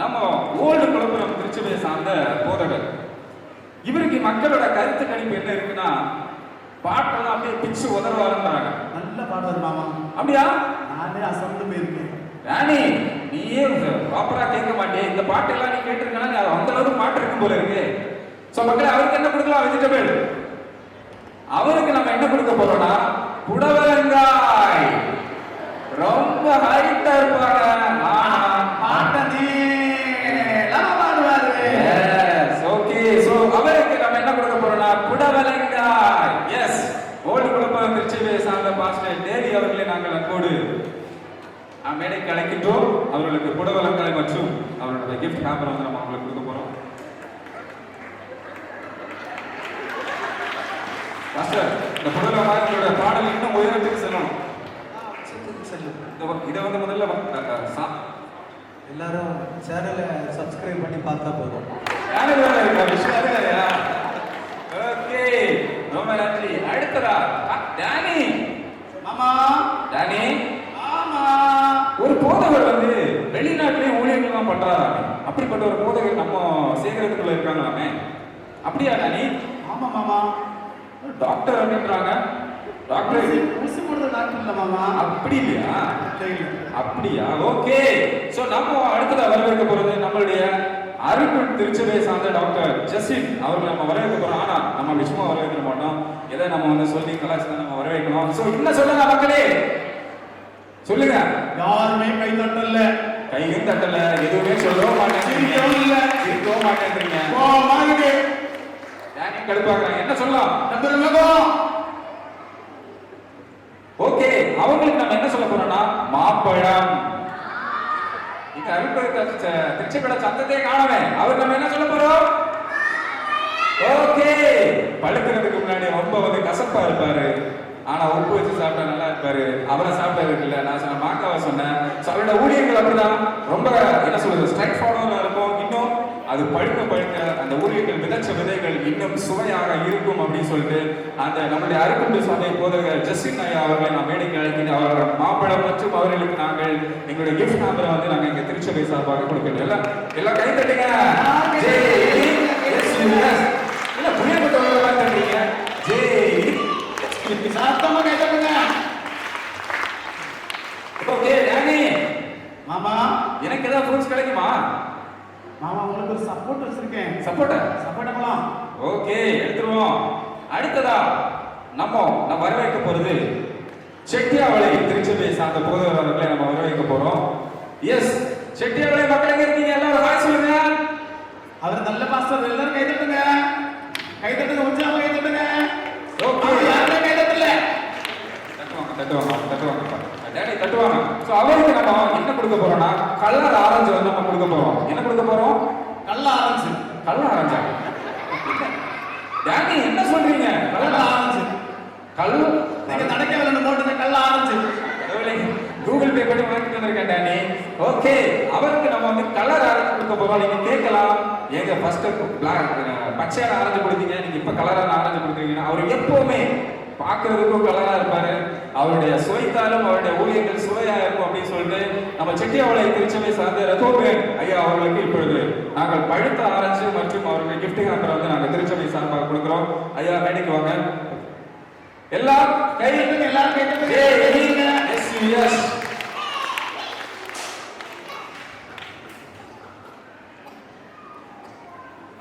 நம்ம ஓல்டு குலப்புரம் திருச்சபையை சார்ந்த போதகர். இவருக்கு மக்களோட கருத்து கணிப்பு என்ன இருக்குன்னா, பாட்டெல்லாம் அப்படியே பிச்சு உதறுவாருன்றாங்க. நல்ல பாடுவார் மாமா. அப்படியா? நானே அசந்து போயிருக்கேன். ராணி, நீயே ப்ராப்பரா கேட்க மாட்டே. இந்த பாட்டெல்லாம் நீ கேட்டிருக்கனா அந்த அளவுக்கு பாட்டு இருக்கும் போல இருக்கு. சோ மக்களே, அவருக்கு என்ன கொடுக்கலாம்? வெஜிடபிள். அவருக்கு நம்ம என்ன கொடுக்க போறோம்னா புடவலங்காய். ரொம்ப ஹைட்டா இருப்பாங்க, ஆனா பாட்டனே பாடுவாரு. ஓகே, சோ அவருக்கு நம்ம என்ன கொடுக்க போறோம்னா புடவலங்காய். எஸ், ஓல்டு குலப்புரம் திருச்சபையை சார்ந்த பாஸ்டர் டேவி அவர்களை நாங்கள் அன்போடு மேடைக்கு அழைக்கின்றோம். அவர்களுக்கு புடவலங்காய் மற்றும் அவர்களுடைய கிஃப்ட் ஹேம்பர் வந்து நம்ம அவங்களுக்கு கொடுக்க போறோம். பாஸ்டர், இந்த புடவலங்காய் உங்களுடைய பாடல் இன்னும் உயரத்துக்கு செல்லணும். இதை வந்து முதல்ல எல்லாரும் சேனலை சப்ஸ்கிரைப் பண்ணி பார்த்தா போதும். ஓகே, ரொம்ப நன்றி. அடுத்ததா டேனி. மாமா. டேனி, ஆமா, ஒரு போதகர் வந்து வெளிநாட்டிலேயே ஊழியர்கள்லாம் பண்றாராமே. அப்படிப்பட்ட ஒரு போதகர் நம்ம சேகரத்துக்குள்ள இருக்காங்களாமே. அப்படியா டேனி? ஆமா மாமா. டாக்டர் அப்படின்றாங்க. டாக்டர் ஊசி போடுற டாக்டர் இல்ல மாமா. அப்படி இல்லையா? தெரியல. அப்படியா? ஓகே. சோ நம்ம அடுத்ததா வரவேற்க போறது நம்மளுடைய அருக்குள் திருச்சபையை சார்ந்த டாக்டர் ஜஸ்டின் அவர்கள் நம்ம வரவேற்க போறோம். ஆனா நம்ம அப்படி சும்மா வரவேற்க மாட்டோம். எதை நம்ம வந்து சொல்லி கலாச்சாரம் நம்ம வரவேற்கணும். சோ என்ன சொல்லுங்க மக்களே, சொல்லுங்க. யாருமே கை தட்டல, கையும் தட்டல, எதுவுமே சொல்லவும் மாட்டேங்கிறீங்க, இருக்கவும் மாட்டேங்கிறீங்க. யாரையும் கடுப்பாக்குறாங்க. என்ன சொல்லலாம்? ஓகே, அவங்களுக்கு நம்ம என்ன சொல்ல போறோம்னா மாப்பழம். இங்க அருள் திருச்சபையோட சத்தத்தையே காணவே அவர் நம்ம என்ன சொல்ல போறோம்? ஓகே, பழுக்கிறதுக்கு முன்னாடி ரொம்ப வந்து கசப்பா இருப்பாரு, ஆனா உப்பு வச்சு சாப்பிட்டா நல்லா இருப்பாரு. அவரை சாப்பிட்டது இருக்குல்ல, நான் சொன்ன மாக்காவை சொன்னேன். அவரோட ஊழியர்கள் அப்படிதான் ரொம்ப என்ன சொல்றது ஸ்ட்ரைட் ஃபார்வர்டா இருக்கும். இன்னும் அது பழுக்க பழுக்க அந்த ஊழியர்கள் விதைச்ச விதைகள் இன்னும் சுவையாக இருக்கும் அப்படின்னு சொல்லிட்டு அந்த நம்முடைய அருக்குண்டு சபை போதகர் ஜஸ்டின் ஐயா அவர்களை நான் மேடைக்கு அழைக்கிறேன். அவர்கள் மாப்பழம் மற்றும் அவர்களுக்கு நாங்கள் எங்களுடைய கிஃப்ட் நம்பரை வந்து நாங்கள் இங்க திருச்சபை சார்பாக கொடுக்கிறோம். எல்லாம் கை தட்டுங்க. இல்ல புரியப்பட்டவங்க தட்டுறீங்க. சாத்தமா கை தட்டுங்க. ஓகே டானி மாமா, எனக்கு ஏதாவது ஃப்ரூட்ஸ் கிடைக்குமா? மாமா உங்களுக்கு ஒரு சப்போர்ட் வச்சிருக்கேன். சப்போர்ட் ஓகே, எடுத்துருவோம். அடுத்ததா நம்ம வரவேற்க போறது செட்டியாவளை திருச்சபையை சார்ந்த போதகர் அவர்களை நம்ம வரவேற்க போறோம். எஸ், செட்டியாவளை மக்கள் எங்க இருக்கீங்க? எல்லாரும் ஹாய் சொல்லுங்க. அவர் நல்ல பாஸ்டர். எல்லாரும் கை தட்டுங்க, கை தட்டுங்க, உற்சாகமா கை தட்டுங்க. ஓகே, யாருமே கை தட்டல. தட்டுவாங்க டேடி தட்டுவாங்க. சோ அவருக்கு நம்ம என்ன கொடுக்க போறோம்னா கலர் ஆரஞ்சு வந்து நம்ம கொடுக்க போறோம். என்ன கொடுக்க போறோம்? கள்ள ஆரஞ்சு. கள்ள ஆரஞ்சா? டேடி என்ன சொல்றீங்க? கள்ள ஆரஞ்சு. கல் நீங்க நடக்க விளையாண்டு போட்டது கள்ள ஆரஞ்சு. கூகுள் பே பண்ணி வாங்கிட்டு வந்திருக்கேன் டானி. ஓகே, அவருக்கு நம்ம வந்து கலர் ஆரஞ்சு கொடுக்க போறோம். நீங்க கேட்கலாம், ஏங்க ஃபர்ஸ்ட் பச்சையான ஆரஞ்சு கொடுத்தீங்க, நீங்க இப்ப கலரான ஆரஞ்சு கொடுக்குறீங்கன்னா அவர் எப்பவுமே பார்க்கறதுக்கும் கலரா இருப்பாரு. அவருடைய சுவைத்தாலும் அவருடைய ஊழியர்கள் சுவையா இருக்கும் அப்படின்னு சொல்லிட்டு நம்ம செட்டியாவளை திருச்சபை சார்ந்த ரதோபேன் ஐயா அவர்களுக்கு இப்பொழுது நாங்கள் பழுத்த ஆரஞ்சு மற்றும் அவருடைய கிஃப்ட் ஹேம்பர் வந்து நாங்கள் திருச்சபை சார்பாக கொடுக்கிறோம். ஐயா மேடைக்கு வாங்க. எல்லாம் கை தட்டுங்க, எல்லாரும் கை தட்டுங்க. எஸ்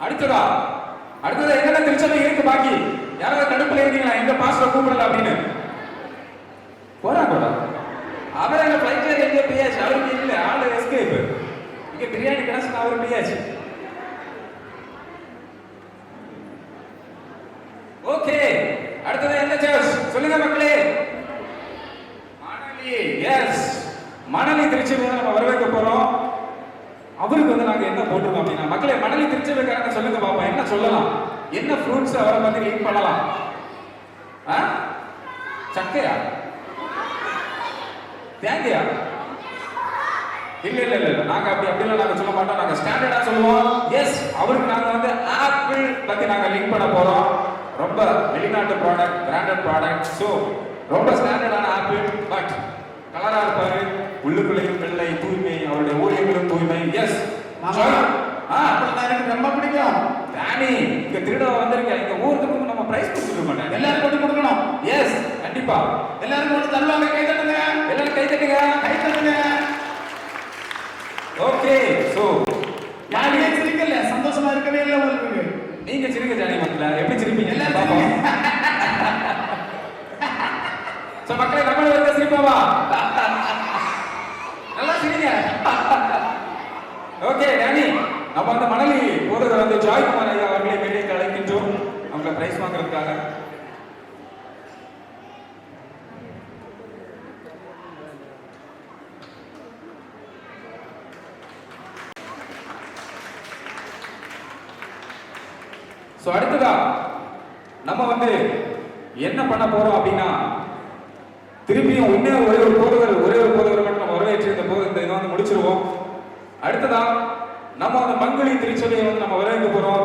அடுத்ததா என்னென்ன திருச்சபை இருக்கு பாக்கி? யாராவது தடுப்புல இருக்கீங்களா? எங்க பாஸ்டர் கூப்பிடல அப்படின்னு போறா அவர் எங்க பிளைட்ல எங்க பியாச்சு, அவருக்கு இல்ல ஆளு எஸ்கேப். இங்க பிரியாணி கிடைச்சு அவரு பியாச்சு. ஓகே, அடுத்தது என்ன சர்ச் சொல்லுங்க மக்களே? மணலி. எஸ், மணலி திருச்சபை நம்ம வரவேற்க போறோம். அவருக்கு வந்து நாங்க என்ன போட்டுருக்கோம் அப்படின்னா, மக்களே மணலி திருச்சபைக்காரங்க சொல்லுங்க பாப்பா, என்ன சொல்லலாம்? என்ன ஃப்ரூட்ஸ் அவரை பத்தி லிங்க் பண்ணலாம்? சக்கையா? தேங்கையா? இல்ல நாங்க அப்படிலாம் நாங்க சொல்ல மாட்டோம். நாங்க ஸ்டாண்டர்டா சொல்லுவோம். எஸ், அவருக்கு நாங்க வந்து ஆப்பிள் பத்தி நாங்க லிங்க் பண்ண போறோம். ரொம்ப வெளிநாட்டு ப்ராடக்ட், பிராண்டட் ப்ராடக்ட். சோ ரொம்ப ஸ்டாண்டர்டான ஆப்பிள், பட் கலரா இருப்பாரு. உள்ளுக்குள்ளையும் வெள்ளை, தூய்மை, அவருடைய ஊழியர்களும் தூய்மை. எஸ், எனக்கு ரொம்ப பிடிக்கும். டானி இங்க திருட வந்திருக்கேன். எங்க ஊருக்கு நம்ம பிரைஸ் கொடுத்துருக்க மாட்டேன். எல்லாரும் கொண்டு கொடுக்கணும். எஸ், கண்டிப்பா எல்லாரும் கொண்டு தருவாங்க. கை தட்டுங்க, எல்லாரும் கை தட்டுங்க, கை தட்டுங்க. ஓகே, சோ யாருமே சிரிக்கல, சந்தோஷமா இருக்கவே இல்லை உங்களுக்கு. நீங்க சிரிக்க ஜானி மக்களே, எப்படி சிரிப்பீங்க எல்லாரும் பாப்போம். சோ மக்களே, நம்ம வந்து சிரிப்பாவா? நல்லா சிரிங்க. ஓகே டானி, நம்ம வந்து மணலி போதகர் வந்து ஜாய்குமார் ஐயா அவர்களை மேடைக்கு அழைக்கின்றோம் அவங்களை பிரைஸ் வாங்குறதுக்காக. சோ அடுத்ததா நம்ம வந்து என்ன பண்ண போறோம் அப்படின்னா, திருப்பியும் இன்னும் ஒரே ஒரு போதகர் மட்டும் நம்ம வரவேற்று இந்த இதை வந்து முடிச்சிருவோம். அடுத்ததா நம்ம அந்த மங்களி திருச்சபையை வந்து நம்ம வரவேற்க போறோம்.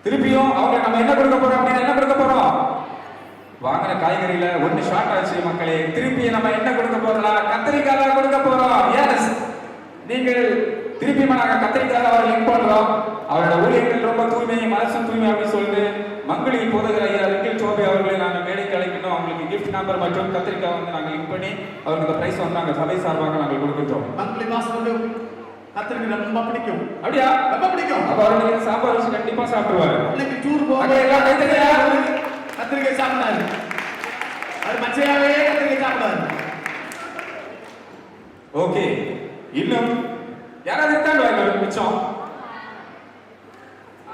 திருப்பியும் அவங்க நம்ம என்ன கொடுக்க போறோம் அப்படின்னா, என்ன கொடுக்க போறோம்? வாங்கின காய்கறியில ஒண்ணு ஷார்ட் ஆச்சு மக்களே. திருப்பி நம்ம என்ன கொடுக்க போறோம்னா கத்திரிக்காய் தான் கொடுக்க போறோம். எஸ், நீங்கள் திருப்பி நாங்க கத்திரிக்காய் அவர் லிங்க் பண்றோம். அவரோட ஊழியர்கள் ரொம்ப தூய்மை, மனசு தூய்மை அப்படின்னு சொல்லிட்டு மங்களி போதகர் ஐயா ரிக்கில் சோபி அவர்களை நாங்கள் மேடைக்கு அழைக்கணும். அவங்களுக்கு கிஃப்ட் நம்பர் மற்றும் கத்திரிக்காய் வந்து நாங்கள் லிங்க் பண்ணி அவருக்கு இந்த பிரைஸ் வந்து நாங்கள் சபை சார்பாக நாங்கள் கொடுக்கின்றோம். மங்களி மாஸ்டருக்கு கத்திரிக்காய் ரொம்ப பிடிக்கும். அப்படியா? ரொம்ப பிடிக்கும். அப்ப அவருக்கு சாம்பார் வச்சு கண்டிப்பா சாப்பிடுவாரு. இன்னைக்கு டூர் போக எல்லாம் கத்திரிக்காய் சாப்பிடாரு. அது மச்சையாவே கத்திரிக்காய் சாப்பிடாரு. ஓகே, இன்னும் யாராவது இருக்காங்க மிச்சம்?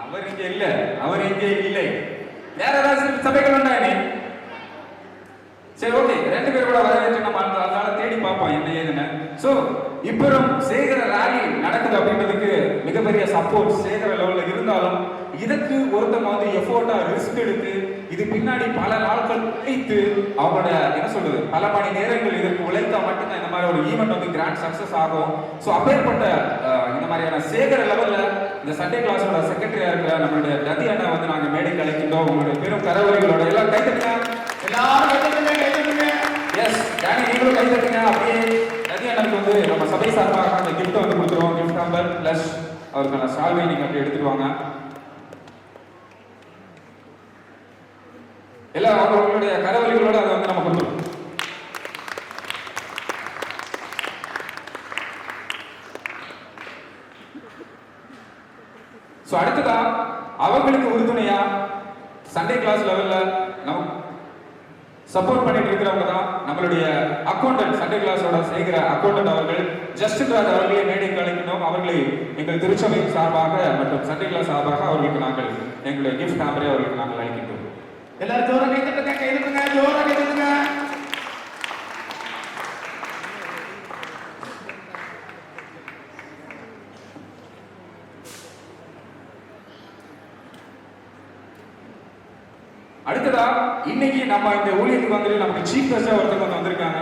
அவர் இங்கே இல்ல, அவர் இங்கே இல்லை. வேற ஏதாவது சபைகள் உண்டானே? சரி, ஓகே, 2 பேர் கூட வரவேற்று நம்ம அதனால தேடி பார்ப்போம் என்ன ஏதுன்னு. சோ இப்பரும் சேகர ராலி நடக்குது அப்படின்றதுக்கு மிகப்பெரிய சப்போர்ட் சேகர லெவல்ல இருந்தாலும் இதுக்கு ஒருத்தவங்க வந்து எஃபோர்ட்டா ரிஸ்க் எடுத்து இது பின்னாடி பல நாட்கள் உழைத்து அவங்களோட என்ன சொல்றது பல மணி நேரங்கள் இதற்கு உழைத்தா மட்டும்தான் இந்த மாதிரி ஒரு ஈவெண்ட் வந்து கிராண்ட் சக்சஸ் ஆகும். ஸோ அப்பேற்பட்ட இந்த மாதிரியான சேகர லெவல்ல இந்த சண்டே கிளாஸோட செக்ரட்டரியா இருக்கிற நம்மளுடைய ரதி அண்ணா வந்து நாங்க மேடைக்கு அழைக்கின்றோம். உங்களுடைய பெரும் கரவரிகளோட எல்லாம் கைத்தட்டுங்க, எல்லாரும் கைத்தட்டுங்க, கைத்தட்டுங்க. எஸ், டேனி நீங்களும் கைத்தட்டுங்க. அப்படியே ரதி அண்ணனுக்கு வந்து நம்ம சபை சார்பாக அந்த கிஃப்ட் வந்து கொடுத்துருவோம். கிஃப்ட் நம்பர் பிளஸ் அவருக்கான சால்வை நீங்க அப்படி எடுத்துட்டு வாங்க. எல்லாம் அவங்களுடைய கரவலிகளோட அதை வந்து நம்ம கொடுத்துருவோம். சோ அடுத்ததா அவங்களுக்கு உறுதுணையா சண்டே கிளாஸ் லெவல்ல நம்ம சப்போர்ட் பண்ணிட்டு இருக்கிறவங்க தான் நம்மளுடைய அக்கௌண்டன்ட் சண்டே கிளாஸோட செய்கிற அக்கௌண்டன்ட் அவர்கள் ஜஸ்டின் ராஜ் அவர்களை மேடைக்கு அழைக்கணும். அவர்களை எங்கள் திருச்சபை சார்பாக மற்றும் சண்டே கிளாஸ் சார்பாக அவர்களுக்கு நாங்கள் எங்களுடைய கிஃப்ட் ஆம்பரை அவர்களுக்கு நாங்கள் அழைக்கின்றோம். எல்லாரும் ஜோரா கைதட்டுங்க, கைதட்டுங்க, ஜோரா கைதட்டுங்க. அடுத்ததா இன்னைக்கு நம்ம இந்த ஊழியத்துக்கு வந்து நமக்கு சீஃப் கெஸ்டா ஒருத்தர் வந்து வந்திருக்காங்க.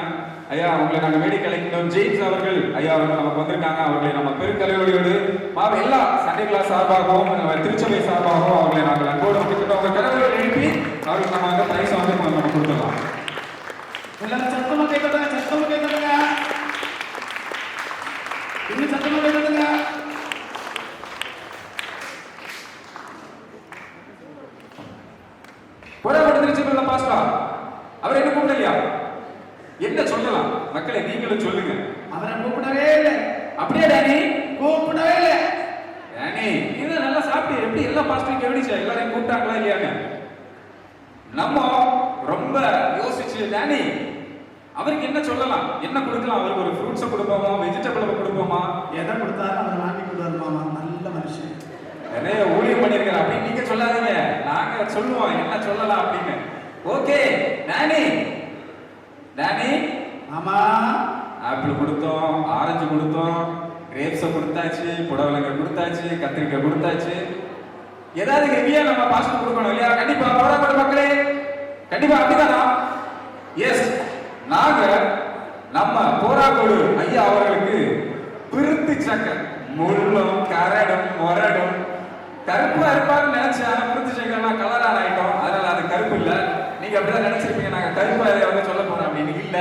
ஐயா அவங்களை நாங்க மேடைக்கு அழைக்கின்றோம். ஜெயிம்ஸ் அவர்கள் ஐயா அவர்கள் நமக்கு வந்திருக்காங்க. அவர்களை நம்ம பெருக்கலையோடு எல்லா சண்டே கிளாஸ் சார்பாகவும் திருச்சபை சார்பாகவும் அவர்களை நாங்கள் அன்போடு வந்துக்கிட்டோம். அவங்க கலைவர்கள் எழுப்பி அவருக்கு நம்ம அந்த பிரைஸ் வந்து நம்ம கொடுத்துடலாம். எல்லாரும் சத்தமா கைதட்டுங்க, சத்தமா கைதட்டுங்க, இன்னும் சத்தமா கைதட்டுங்க. திருச்சபையில பாஸ்டா அவர் என்ன கூப்பிடலையா? என்ன சொல்லலாம் மக்களை நீங்களும் சொல்லுங்க. அவரை கூப்பிடவே இல்லை. அப்படியே டேனி கூப்பிடவே இல்லை. டேனி இது நல்லா சாப்பிட்டு எப்படி எல்லா பாஸ்டருக்கு எப்படிச்சா எல்லாரையும் கூப்பிட்டாங்களா இல்லையாங்க? நம்ம ரொம்ப யோசிச்சு டேனி அவருக்கு என்ன சொல்லலாம், என்ன கொடுக்கலாம்? அவருக்கு ஒரு ஃப்ரூட்ஸை கொடுப்போமா, வெஜிடபிள் கொடுப்போமா? எதை கொடுத்தாலும் அவர் வாங்கி கொடுவாருமாமா. நல்ல மனுஷன், நிறைய ஊழியம் பண்ணிருக்கிற அப்படின்னு நீங்க சொல்லாதீங்க, நாங்க சொல்லுவோம் என்ன சொல்லலாம் அப்படின்னு. ஓகே டேனி, டேனி ஆமா ஆப்பிள் கொடுத்தோம், ஆரஞ்சு கொடுத்தோம், கிரேப்ஸை கொடுத்தாச்சு, புடவலங்க கொடுத்தாச்சு, கத்திரிக்காய் கொடுத்தாச்சு. ஏதாவது ஹெவியா நம்ம பாஸ்ட் கொடுக்கணும் இல்லையா? கண்டிப்பா போராட மக்களே, கண்டிப்பா அப்படிதானா? எஸ், நாங்க நம்ம போராக்கோடு ஐயா அவர்களுக்கு பிரித்து சக்கை முள்ளும் கரடும் மொரடும் கருப்பா இருப்பாருன்னு நினைச்சு பிரித்து சக்கெல்லாம் கலரான ஆயிட்டோம். அதனால அது கருப்பு இல்ல. நீங்க அப்படிதான் நினைச்சிருப்பீங்க நாங்க கருப்பா வந்து சொல்ல போறோம் அப்படின்னு. இல்ல,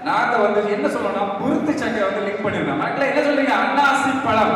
நாங்க வந்து என்ன சொல்லணும்னா புருத்து சக்கை வந்து லிங்க் பண்ணிருந்தோம். மக்களே என்ன சொல்றீங்க? அன்னாசி பழம்